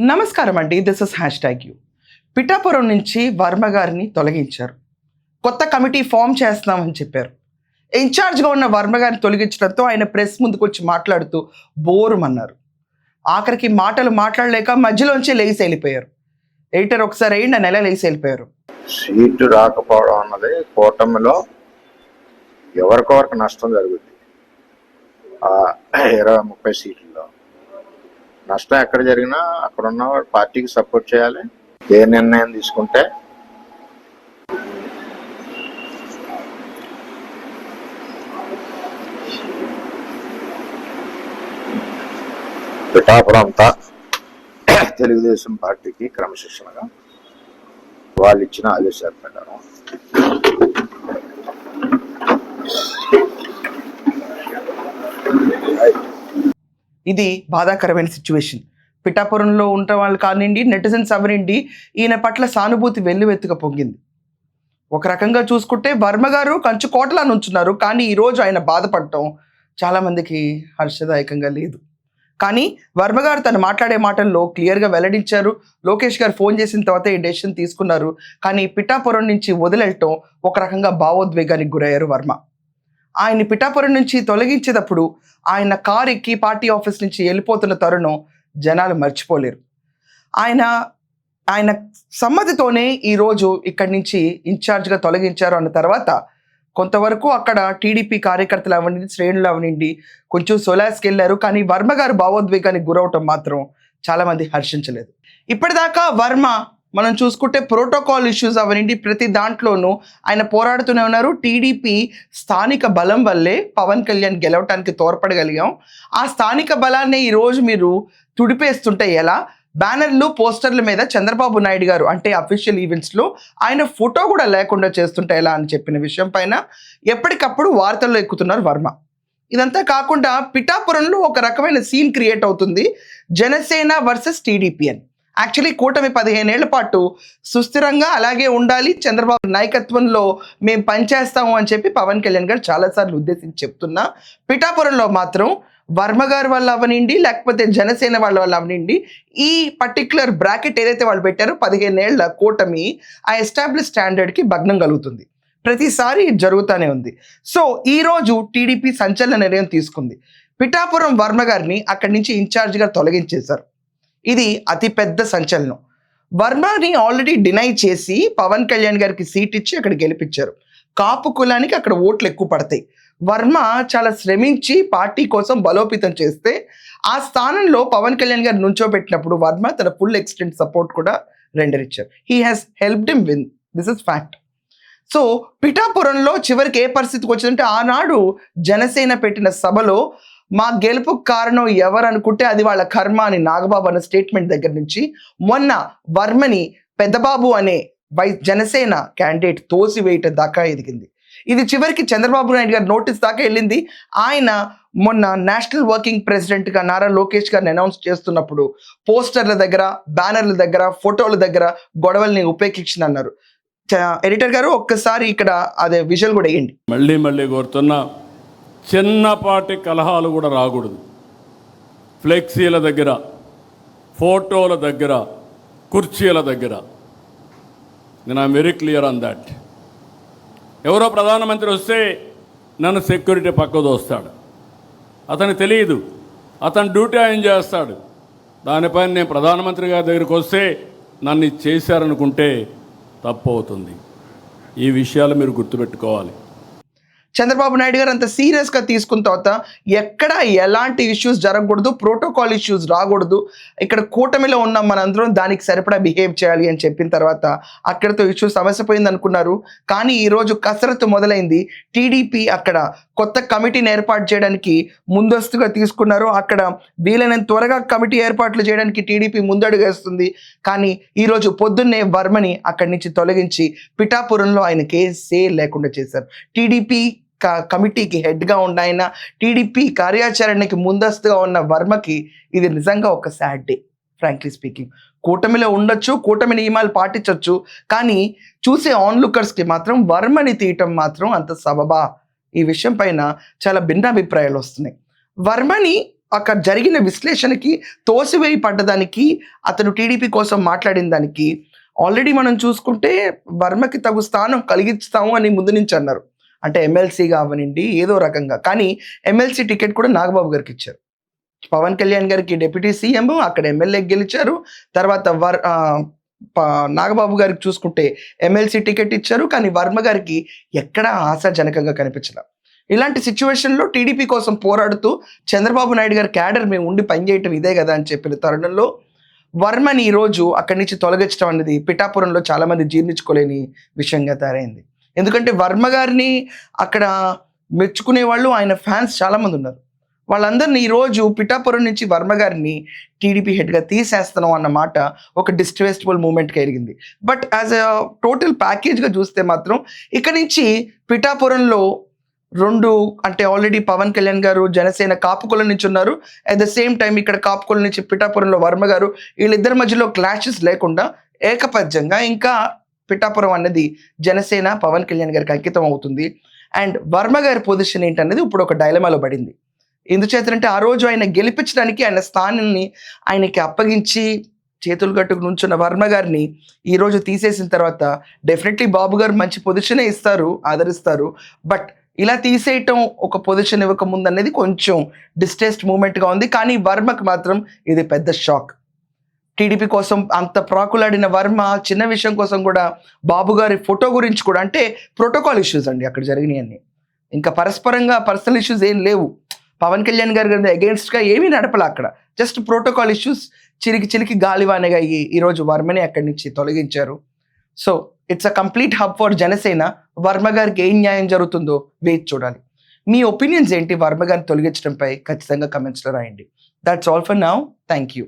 నమస్కారం అండి. This is #you. Pithapuram నుంచి వర్మ గారిని తొలగించారు. కొత్త కమిటీ ఫామ్ చేస్తున్నామని చెప్పారు. ఇన్ఛార్జ్గా ఉన్న వర్మ గారిని తొలగించడంతో ఆయన ప్రెస్ ముందుకు వచ్చి మాట్లాడుతూ బోరుమన్నారు. ఆఖరికి మాటలు మాట్లాడలేక మధ్యలోంచి లేచి వెళ్ళిపోయారు. ఎడిటర్ ఒకసారి అయ్యిండి అని ఎలా లేచి వెళ్ళిపోయారు. సీటు రాకపోవడం అన్నది కూటమిలో ఎవరికొవరికి నష్టం జరుగుద్ది. 20-30 సీట్లలో నష్టం ఎక్కడ జరిగినా అక్కడ ఉన్న పార్టీకి సపోర్ట్ చేయాలి. ఏ నిర్ణయం తీసుకుంటే పిఠాపురం అంతా తెలుగుదేశం పార్టీకి క్రమశిక్షణగా వాళ్ళు ఇచ్చిన ఆదేశాల ప్రకారం ఇది బాధాకరమైన సిచ్యువేషన్. పిఠాపురంలో ఉంటే వాళ్ళు కానివ్వండి, నెటిజన్స్ అవనండి, ఈయన పట్ల సానుభూతి వెల్లువెత్తుగా పొంగింది. ఒక రకంగా చూసుకుంటే వర్మ గారు కంచుకోటలా నుంచున్నారు. కానీ ఈరోజు ఆయన బాధపడటం చాలామందికి హర్షదాయకంగా లేదు. కానీ వర్మ గారు తను మాట్లాడే మాటల్లో క్లియర్గా వెల్లడించారు. లోకేష్ గారు ఫోన్ చేసిన తర్వాత ఈ డెసిషన్ తీసుకున్నారు. కానీ పిఠాపురం నుంచి వదిలేయటం ఒక రకంగా భావోద్వేగానికి గురయ్యారు వర్మ. ఆయన్ని పిఠాపురం నుంచి తొలగించేటప్పుడు ఆయన కారు ఎక్కి పార్టీ ఆఫీస్ నుంచి వెళ్ళిపోతున్న తరుణం జనాలు మర్చిపోలేరు. ఆయన సమ్మతితోనే ఈరోజు ఇక్కడి నుంచి ఇన్ఛార్జ్గా తొలగించారు అన్న తర్వాత కొంతవరకు అక్కడ టీడీపీ కార్యకర్తలు అవనండి, శ్రేణులు అవనండి కొంచెం సొలాస్కి వెళ్ళారు. కానీ వర్మ గారు భావోద్వేగానికి గురవటం మాత్రం చాలామంది హర్షించలేదు. ఇప్పటిదాకా వర్మ మనం చూసుకుంటే ప్రోటోకాల్ ఇష్యూస్ అవనండి ప్రతి దాంట్లోనూ ఆయన పోరాడుతూనే ఉన్నారు. టీడీపీ స్థానిక బలం వల్లే పవన్ కళ్యాణ్ గెలవటానికి తోడ్పడగలిగాం. ఆ స్థానిక బలాన్ని ఈరోజు మీరు తుడిపేస్తుంటే ఎలా? బ్యానర్లు, పోస్టర్ల మీద చంద్రబాబు నాయుడు గారు అంటే అఫీషియల్ ఈవెంట్స్లో ఆయన ఫోటో కూడా లేకుండా చేస్తుంటే ఎలా అని చెప్పిన విషయం పైన ఎప్పటికప్పుడు వార్తల్లో ఎక్కుతున్నారు వర్మ. ఇదంతా కాకుండా పిఠాపురంలో ఒక రకమైన సీన్ క్రియేట్ అవుతుంది. జనసేన వర్సెస్ టీడీపీ అని. యాక్చువల్లీ కూటమి 15 ఏళ్ల పాటు సుస్థిరంగా అలాగే ఉండాలి, చంద్రబాబు నాయకత్వంలో మేము పనిచేస్తాము అని చెప్పి పవన్ కళ్యాణ్ గారు చాలాసార్లు ఉద్దేశించి చెప్తున్నా, పిఠాపురంలో మాత్రం వర్మ గారి వల్ల అవనండి, లేకపోతే జనసేన వాళ్ళ వల్ల అవనండి, ఈ పర్టిక్యులర్ బ్రాకెట్ ఏదైతే వాళ్ళు పెట్టారో 15 ఏళ్ల కూటమి ఆ ఎస్టాబ్లిష్ స్టాండర్డ్కి భగ్నం కలుగుతుంది. ప్రతిసారి జరుగుతూనే ఉంది. సో ఈరోజు టీడీపీ సంచలన నిర్ణయం తీసుకుంది. పిఠాపురం వర్మ గారిని అక్కడి నుంచి ఇన్ఛార్జ్గా తొలగించేశారు. ఇది అతిపెద్ద సంచలనం. వర్మని ఆల్రెడీ డినై చేసి పవన్ కళ్యాణ్ గారికి సీట్ ఇచ్చి అక్కడ గెలిపించారు. కాపు కులానికి అక్కడ ఓట్లు ఎక్కువ పడతాయి. వర్మ చాలా శ్రమించి పార్టీ కోసం బలోపేతం చేస్తే ఆ స్థానంలో పవన్ కళ్యాణ్ గారు నుంచోబెట్టినప్పుడు వర్మ తన ఫుల్ ఎక్స్టెంట్ సపోర్ట్ కూడా రెండర్ ఇచ్చారు. He has helped him win. This is fact. So పిఠాపురంలో చివరికి ఏ పరిస్థితికి వచ్చిందంటే ఆనాడు జనసేన పెట్టిన సభలో మా గెలుపుకు కారణం ఎవరు అనుకుంటే అది వాళ్ళ కర్మ అని నాగబాబు అన్న స్టేట్మెంట్ దగ్గర నుంచి మొన్న వర్మని పెద్దబాబు అనే జనసేన క్యాండిడేట్ తోసివేయటం దాకా ఎదిగింది. ఇది చివరికి చంద్రబాబు నాయుడు గారు నోటీస్ దాకా వెళ్ళింది. ఆయన మొన్న నేషనల్ వర్కింగ్ ప్రెసిడెంట్గా నారా లోకేష్ గారిని అనౌన్స్ చేస్తున్నప్పుడు పోస్టర్ల దగ్గర, బ్యానర్ల దగ్గర, ఫోటోల దగ్గర గొడవల్ని ఉపేక్షించినన్నారు. ఎడిటర్ గారు ఒక్కసారి ఇక్కడ అదే విజువల్ కూడా వేయండి. మళ్ళీ కోరుతున్నా, చిన్నపాటి కలహాలు కూడా రాకూడదు. ఫ్లెక్సీల దగ్గర, ఫోటోల దగ్గర, కుర్చీల దగ్గర. నేను I'm very clear on that. ఎవరో ప్రధానమంత్రి వస్తే నన్ను సెక్యూరిటీ పక్క దోస్తాడు. అతనికి తెలియదు, అతను డ్యూటీ ఆయన చేస్తాడు. దానిపైన నేను ప్రధానమంత్రి గారి దగ్గరికి వస్తే నన్ను చేశారనుకుంటే తప్పు అవుతుంది. ఈ విషయాలు మీరు గుర్తుపెట్టుకోవాలి. చంద్రబాబు నాయుడు గారు అంత సీరియస్గా తీసుకున్న తర్వాత ఎక్కడ ఎలాంటి ఇష్యూస్ జరగకూడదు, ప్రోటోకాల్ ఇష్యూస్ రాకూడదు, ఇక్కడ కూటమిలో ఉన్న మనందరం దానికి సరిపడా బిహేవ్ చేయాలి అని చెప్పిన తర్వాత అక్కడితో ఇష్యూ సమస్య పోయింది అనుకున్నారు. కానీ ఈరోజు కసరత్తు మొదలైంది. టీడీపీ అక్కడ కొత్త కమిటీని ఏర్పాటు చేయడానికి ముందస్తుగా తీసుకున్నారు. అక్కడ వీలైనంత త్వరగా కమిటీ ఏర్పాట్లు చేయడానికి టీడీపీ ముందడుగు వేస్తుంది. కానీ ఈరోజు పొద్దున్నే వర్మని అక్కడి నుంచి తొలగించి పిఠాపురంలో ఆయన కేసే లేకుండా చేశారు. టీడీపీ కమిటీకి హెడ్గా ఉన్న ఆయన, టీడీపీ కార్యాచరణకి ముందస్తుగా ఉన్న వర్మకి ఇది నిజంగా ఒక సాడ్ డే. ఫ్రాంక్లీ స్పీకింగ్, కూటమిలో ఉండొచ్చు, కూటమి నియమాలు పాటించవచ్చు, కానీ చూసే ఆన్లుకర్స్కి మాత్రం వర్మని తీయటం మాత్రం అంత సబబా? ఈ విషయం పైన చాలా భిన్నాభిప్రాయాలు వస్తున్నాయి. వర్మని అక్కడ జరిగిన విశ్లేషణకి తోసివేయి పడ్డదానికి, అతను టీడీపీ కోసం మాట్లాడిన దానికి ఆల్రెడీ మనం చూసుకుంటే వర్మకి తగు స్థానం కలిగిస్తాము అని ముందు నుంచి అన్నారు. అంటే ఎమ్మెల్సీ కావనండి ఏదో రకంగా. కానీ ఎమ్మెల్సీ టికెట్ కూడా నాగబాబు గారికి ఇచ్చారు. పవన్ కళ్యాణ్ గారికి డిప్యూటీ సీఎం, అక్కడ ఎమ్మెల్యే గెలిచారు. తర్వాత నాగబాబు గారికి చూసుకుంటే ఎమ్మెల్సీ టికెట్ ఇచ్చారు. కానీ వర్మ గారికి ఎక్కడా ఆశాజనకంగా కనిపించలేదు. ఇలాంటి సిచ్యువేషన్లో టీడీపీ కోసం పోరాడుతూ చంద్రబాబు నాయుడు గారి క్యాడర్ మేము ఉండి పనిచేయటం ఇదే కదా అని చెప్పిన తరుణంలో వర్మని ఈరోజు అక్కడి నుంచి తొలగించడం అనేది పిఠాపురంలో చాలామంది జీర్ణించుకోలేని విషయంగా తయారైంది. ఎందుకంటే వర్మ గారిని అక్కడ మెచ్చుకునే వాళ్ళు, ఆయన ఫ్యాన్స్ చాలామంది ఉన్నారు. వాళ్ళందరినీ ఈరోజు పిఠాపురం నుంచి వర్మ గారిని టీడీపీ హెడ్గా తీసేస్తున్నాం అన్న మాట ఒక డిస్ట్రెస్టబుల్ మూమెంట్ కలిగింది. బట్ యాజ్ అ టోటల్ ప్యాకేజ్గా చూస్తే మాత్రం ఇక్కడి నుంచి పిఠాపురంలో అంటే ఆల్రెడీ పవన్ కళ్యాణ్ గారు జనసేన కాపుకుల నుంచి ఉన్నారు. అట్ ద సేమ్ టైం ఇక్కడ కాపుకుల నుంచి పిఠాపురంలో వర్మ గారు, వీళ్ళిద్దరి మధ్యలో క్లాషెస్ లేకుండా ఏకపద్యంగా ఇంకా పిఠాపురం అనేది జనసేన పవన్ కళ్యాణ్ గారికి అంకితం అవుతుంది. అండ్ వర్మ గారి పొజిషన్ ఏంటనేది ఇప్పుడు ఒక డైలమాలో పడింది. ఎందుచేతంటే ఆ రోజు ఆయన గెలిపించడానికి ఆయన స్థానాన్ని ఆయనకి అప్పగించి చేతులు కట్టుకు నుంచున్న వర్మ గారిని ఈరోజు తీసేసిన తర్వాత డెఫినెట్లీ బాబు గారు మంచి పొజిషనే ఇస్తారు, ఆదరిస్తారు. బట్ ఇలా తీసేయటం, ఒక పొజిషన్ ఇవ్వకముందు అనేది కొంచెం డిస్టెస్ట్ మూమెంట్గా ఉంది. కానీ వర్మకు మాత్రం ఇది పెద్ద షాక్. టీడీపీ కోసం అంత ప్రాకులాడిన వర్మ చిన్న విషయం కోసం కూడా బాబు గారి ఫోటో గురించి కూడా, అంటే ప్రోటోకాల్ ఇష్యూస్ అండి అక్కడ జరిగినాయన్నీ. ఇంకా పరస్పరంగా పర్సనల్ ఇష్యూస్ ఏం లేవు. పవన్ కళ్యాణ్ గారి అగేన్స్ట్గా ఏమీ నడపలే అక్కడ. జస్ట్ ప్రోటోకాల్ ఇష్యూస్ చిలికి గాలివానగా ఈరోజు వర్మని అక్కడి నుంచి తొలగించారు. So it's a complete hub for Janasena. Varma గారికి ఏం న్యాయం జరుగుతుందో వేచి చూడాలి. మీ ఒపీనియన్స్ ఏంటి వర్మ గారిని తొలగించడంపై ఖచ్చితంగా కమెంట్స్లో రాయండి. That's all for now. Thank you.